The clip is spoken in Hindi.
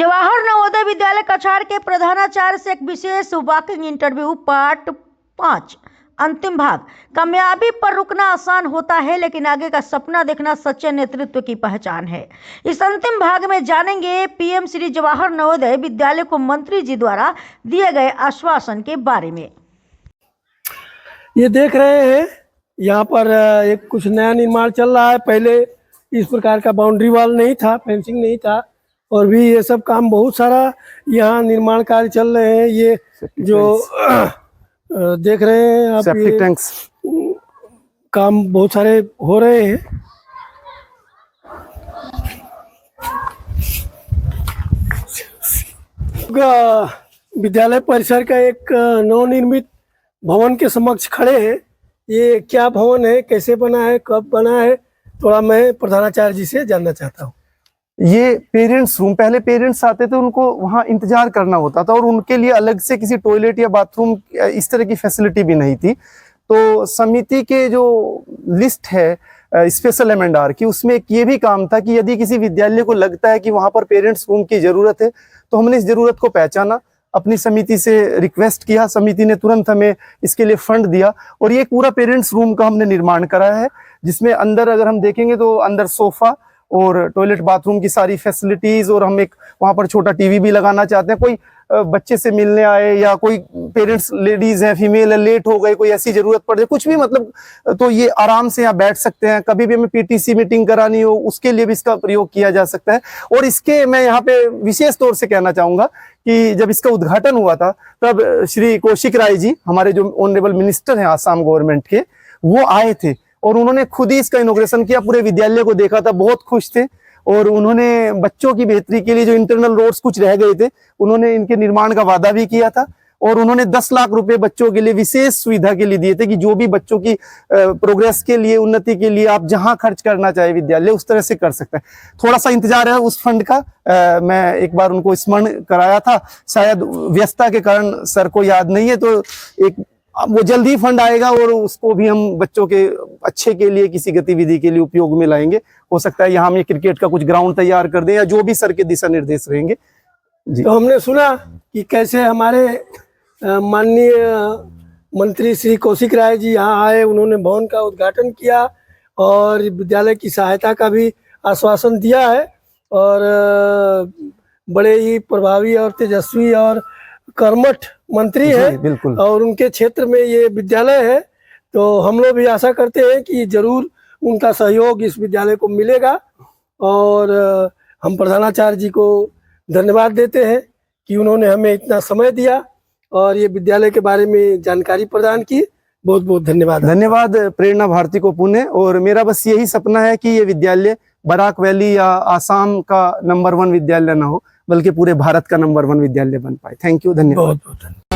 जवाहर नवोदय विद्यालय कछार के प्रधानाचार्य से एक विशेष वॉकिंग इंटरव्यू पार्ट 5 अंतिम भाग। कामयाबी पर रुकना आसान होता है, लेकिन आगे का सपना देखना सच्चे नेतृत्व की पहचान है। इस अंतिम भाग में जानेंगे पीएम श्री जवाहर नवोदय विद्यालय को मंत्री जी द्वारा दिए गए आश्वासन के बारे में। ये देख रहे हैं, यहाँ पर एक कुछ नया निर्माण चल रहा है। पहले इस प्रकार का बाउंड्री वॉल नहीं था, फेंसिंग नहीं था, और भी ये सब काम बहुत सारा यहाँ निर्माण कार्य चल रहे हैं। ये जो देख रहे हैं आप, सेप्टिक टैंक्स काम बहुत सारे हो रहे हैं। विद्यालय परिसर का एक नवनिर्मित भवन के समक्ष खड़े हैं। ये क्या भवन है, कैसे बना है, कब बना है, थोड़ा मैं प्रधानाचार्य जी से जानना चाहता हूँ। ये पेरेंट्स रूम, पहले पेरेंट्स आते थे, उनको वहाँ इंतजार करना होता था और उनके लिए अलग से किसी टॉयलेट या बाथरूम इस तरह की फैसिलिटी भी नहीं थी। तो समिति के जो लिस्ट है स्पेशल एमएनआर की, उसमें एक ये भी काम था कि यदि किसी विद्यालय को लगता है कि वहाँ पर पेरेंट्स रूम की जरूरत है, तो हमने इस जरूरत को पहचाना, अपनी समिति से रिक्वेस्ट किया, समिति ने तुरंत हमें इसके लिए फंड दिया और ये पूरा पेरेंट्स रूम का हमने निर्माण कराया है, जिसमें अंदर अगर हम देखेंगे तो अंदर सोफा और टॉयलेट बाथरूम की सारी फैसिलिटीज, और हम एक वहाँ पर छोटा टीवी भी लगाना चाहते हैं। कोई बच्चे से मिलने आए या कोई पेरेंट्स लेडीज हैं, फीमेल है, लेट हो गए, कोई ऐसी जरूरत पड़ जाए, कुछ भी मतलब, तो ये आराम से यहाँ बैठ सकते हैं। कभी भी हमें पीटीसी मीटिंग करानी हो, उसके लिए भी इसका प्रयोग किया जा सकता है। और इसके मैं यहाँ पे विशेष तौर से कहना चाहूंगा कि जब इसका उद्घाटन हुआ था, तब श्री कौशिक राय जी, हमारे जो ऑनरेबल मिनिस्टर हैं आसाम गवर्नमेंट के, वो आए थे और उन्होंने खुद ही इसका इनॉग्रेशन किया। पूरे विद्यालय को देखा था, बहुत खुश थे और उन्होंने बच्चों की बेहतरी के लिए जो इंटरनल रोड्स कुछ रह गए थे, उन्होंने इनके निर्माण का वादा भी किया था। और उन्होंने 10 लाख रुपए बच्चों के लिए विशेष सुविधा के लिए दिए थे कि जो भी बच्चों की प्रोग्रेस के लिए, उन्नति के लिए आप जहां खर्च करना चाहे विद्यालय, उस तरह से कर सकता है। थोड़ा सा इंतजार है उस फंड का। मैं एक बार उनको स्मरण कराया था, शायद व्यस्तता के कारण सर को याद नहीं है, तो वो जल्द ही फंड आएगा और उसको भी हम बच्चों के अच्छे के लिए किसी गतिविधि के लिए उपयोग में लाएंगे। हो सकता है यहाँ हम ये क्रिकेट का कुछ ग्राउंड तैयार कर दें या जो भी सर के दिशा निर्देश रहेंगे जी। तो हमने सुना कि कैसे हमारे माननीय मंत्री श्री कौशिक राय जी यहाँ आए, उन्होंने भवन का उद्घाटन किया और विद्यालय की सहायता का भी आश्वासन दिया है। और बड़े ही प्रभावी और तेजस्वी और कर्मठ मंत्री है, बिल्कुल, और उनके क्षेत्र में ये विद्यालय है। तो हम लोग भी आशा करते हैं कि जरूर उनका सहयोग इस विद्यालय को मिलेगा। और हम प्रधानाचार्य जी को धन्यवाद देते हैं कि उन्होंने हमें इतना समय दिया और ये विद्यालय के बारे में जानकारी प्रदान की। बहुत बहुत धन्यवाद। धन्यवाद प्रेरणा भारती को पुणे। और मेरा बस यही सपना है कि ये विद्यालय बराक वैली या आसाम का नंबर 1 विद्यालय ना हो, बल्कि पूरे भारत का नंबर 1 विद्यालय बन पाए। थैंक यू, धन्यवाद। बहुत बहुत धन्यवाद।